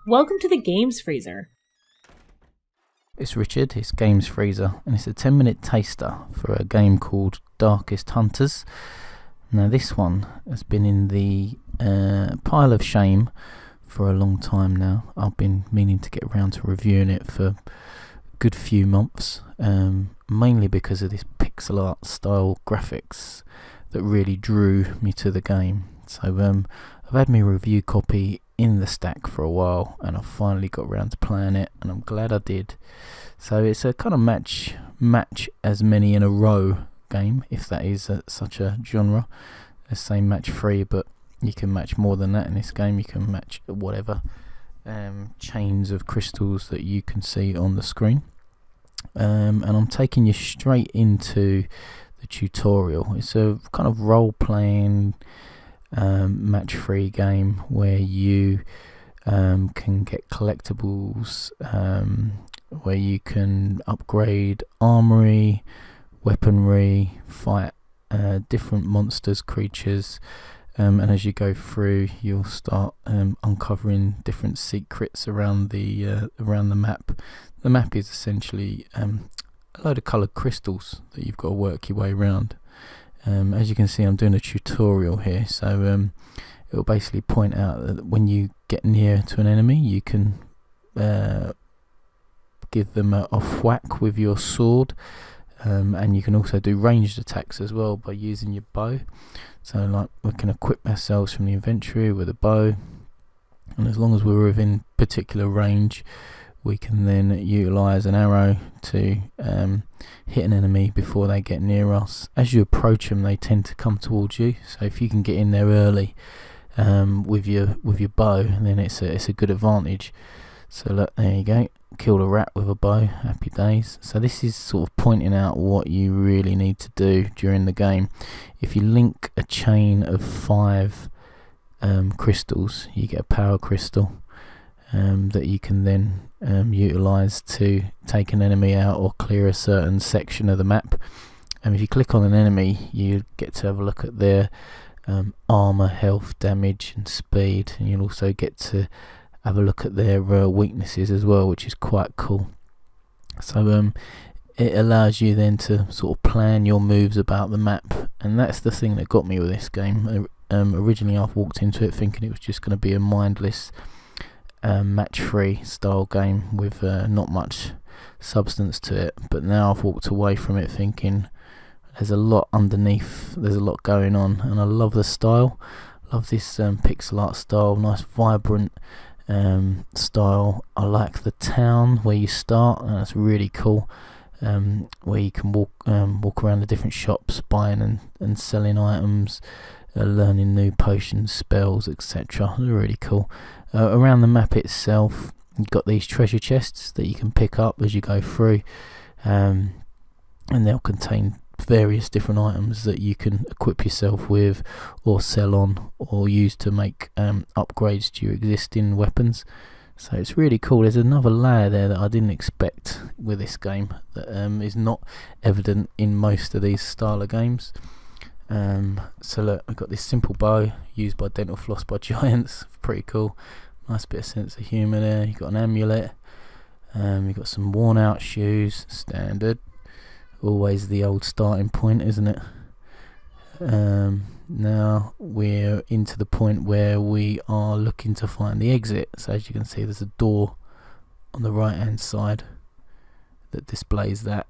Welcome to the Games Freezer. It's Richard, it's Games Freezer, and it's a 10-minute taster for a game called Darkest Hunters. Now this one has been in the pile of shame for a long time now. I've been meaning to get around to reviewing it for a good few months, mainly because of this pixel art style graphics that really drew me to the game. So I've had my review copy in the stack for a while, and I've finally got around to playing it, and I'm glad I did. So it's a kind of match as many in a row game, if that is such a genre. Let's say match 3, but you can match more than that in this game. You can match whatever chains of crystals that you can see on the screen. And I'm taking you straight into the tutorial. It's a kind of role-playing match 3 game where you can get collectibles, where you can upgrade armory, weaponry, fight different monsters, creatures, and as you go through you'll start uncovering different secrets around the map. The map is essentially a load of coloured crystals that you've got to work your way around. As you can see, I'm doing a tutorial here, so it will basically point out that when you get near to an enemy, you can give them a whack with your sword, and you can also do ranged attacks as well by using your bow. So like we can equip ourselves from the inventory with a bow, and as long as we're within particular range, we can then utilise an arrow to hit an enemy before they get near us. As you approach them, they tend to come towards you, so if you can get in there early with your bow, then it's a good advantage. So look, there you go, killed a rat with a bow, happy days. So this is sort of pointing out what you really need to do during the game. If you link a chain of 5 crystals, you get a power crystal that you can then utilise to take an enemy out or clear a certain section of the map. And if you click on an enemy, you get to have a look at their armour, health, damage and speed, and you'll also get to have a look at their weaknesses as well, which is quite cool. So it allows you then to sort of plan your moves about the map, and that's the thing that got me with this game. Originally I've walked into it thinking it was just going to be a mindless match 3 style game with not much substance to it, but now I've walked away from it thinking there's a lot underneath, there's a lot going on, and I love the style. Love this pixel art style, nice vibrant style. I like the town where you start, and that's really cool, where you can walk around the different shops buying and selling items, learning new potions, spells, etc. They're really cool. Around the map itself, you've got these treasure chests that you can pick up as you go through, and they'll contain various different items that you can equip yourself with or sell on or use to make upgrades to your existing weapons. So it's really cool. There's another layer there that I didn't expect with this game that is not evident in most of these style of games. So look, we've got this simple bow used by dental floss by giants. Pretty cool. Nice bit of sense of humour there. You've got an amulet. You've got some worn out shoes, standard. Always the old starting point, isn't it? Now we're into the point where we are looking to find the exit. So as you can see, there's a door on the right hand side that displays that.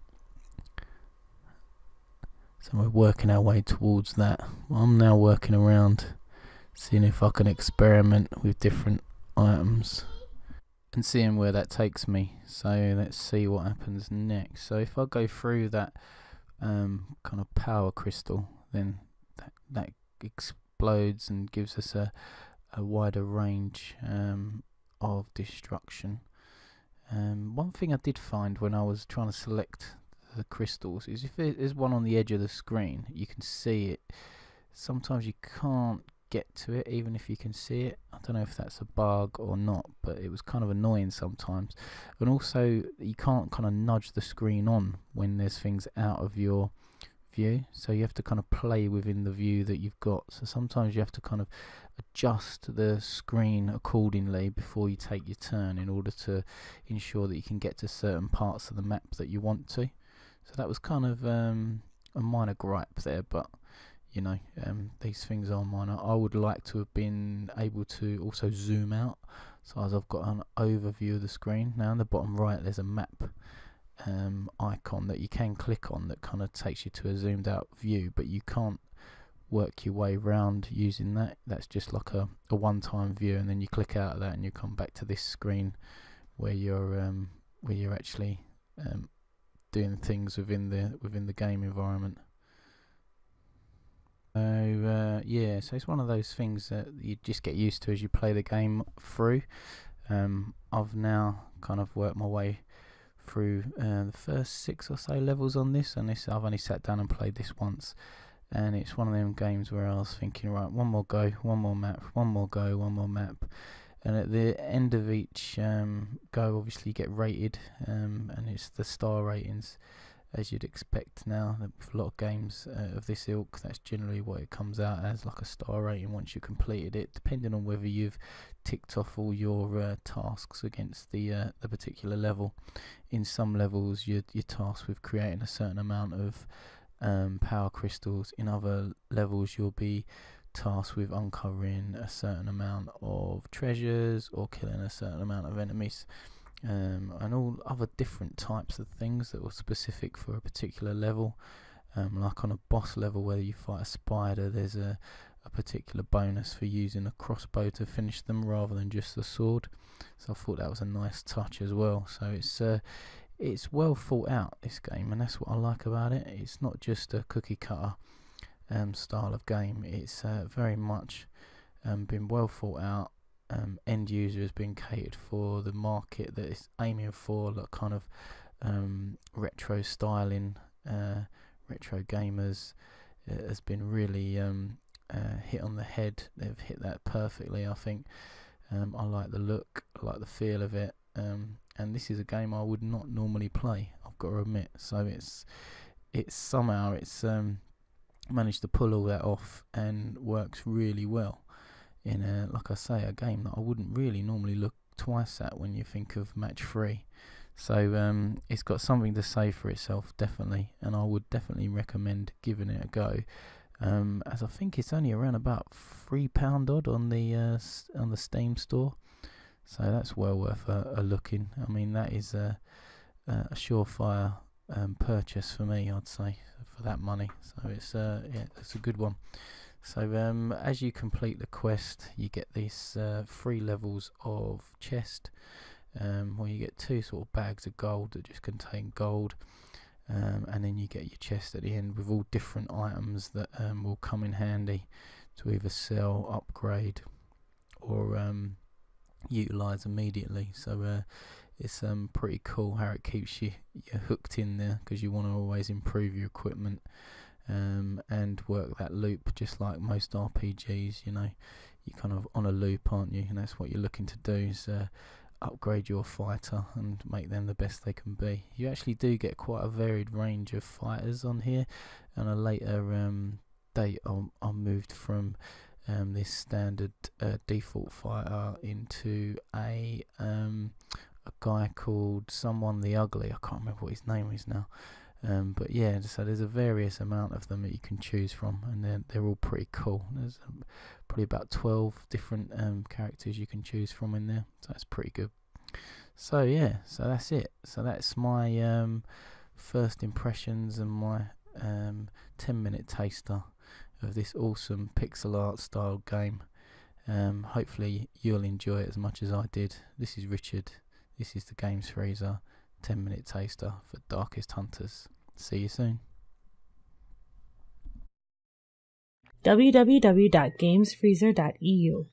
So we're working our way towards that. I'm now working around, seeing if I can experiment with different items and seeing where that takes me. So let's see what happens next. So if I go through that kind of power crystal, then that explodes and gives us a wider range of destruction. One thing I did find when I was trying to select the crystals is if there's one on the edge of the screen, you can see it. Sometimes you can't get to it even if you can see it. I don't know if that's a bug or not, but it was kind of annoying sometimes. And also you can't kind of nudge the screen on when there's things out of your view, so you have to kind of play within the view that you've got. So sometimes you have to kind of adjust the screen accordingly before you take your turn in order to ensure that you can get to certain parts of the map that you want to. So that was kind of a minor gripe there, but you know, these things are minor. I would like to have been able to also zoom out, so as I've got an overview of the screen. Now in the bottom right there's a map icon that you can click on that kind of takes you to a zoomed out view, but you can't work your way around using that. That's just like a one-time view, and then you click out of that and you come back to this screen where you're actually doing things within the game environment. So yeah, so it's one of those things that you just get used to as you play the game through. I've now kind of worked my way through the first 6 or so levels on this, and I've only sat down and played this once, and it's one of them games where I was thinking, right, one more go, one more map, one more go, one more map, and at the end of each go, obviously you get rated, and it's the star ratings, as you'd expect now. With a lot of games of this ilk, that's generally what it comes out as, like a star rating once you've completed it, depending on whether you've ticked off all your tasks against the particular level. In some levels you're tasked with creating a certain amount of power crystals. In other levels you'll be tasked with uncovering a certain amount of treasures or killing a certain amount of enemies. And all other different types of things that were specific for a particular level. Like on a boss level where you fight a spider, there's a particular bonus for using a crossbow to finish them rather than just the sword. So I thought that was a nice touch as well. So it's well thought out, this game, and that's what I like about it. It's not just a cookie cutter style of game. It's very much been well thought out. End user has been catered for, the market that it's aiming for, like kind of retro styling, retro gamers, has been really hit on the head. They've hit that perfectly, I think. I like the look, I like the feel of it, and this is a game I would not normally play, I've got to admit. So it's somehow managed to pull all that off and works really well in like I say, a game that I wouldn't really normally look twice at when you think of match 3. So it's got something to say for itself, definitely, and I would definitely recommend giving it a go. As I think it's only around about £3 odd on the Steam store, so that's well worth a look in. I mean, that is a surefire purchase for me, I'd say, for that money. So it's it's a good one. So as you complete the quest, you get these 3 levels of chest, where you get 2 sort of bags of gold that just contain gold, and then you get your chest at the end with all different items that will come in handy to either sell, upgrade, or utilise immediately. So it's pretty cool how it keeps you hooked in there, because you want to always improve your equipment. And work that loop, just like most RPGs. You know, you're kind of on a loop, aren't you? And that's what you're looking to do, is upgrade your fighter and make them the best they can be. You actually do get quite a varied range of fighters on here, and a later date I moved from this standard default fighter into a guy called Someone the Ugly. I can't remember what his name is now. But yeah, so there's a various amount of them that you can choose from, and they're all pretty cool. There's probably about 12 different characters you can choose from in there, so that's pretty good. So yeah, so that's it. So that's my first impressions and my 10-minute taster of this awesome pixel art style game. Hopefully you'll enjoy it as much as I did. This is Richard. This is the Games Freezer 10-minute taster for Darkest Hunters. See you soon. www.gamesfreezer.eu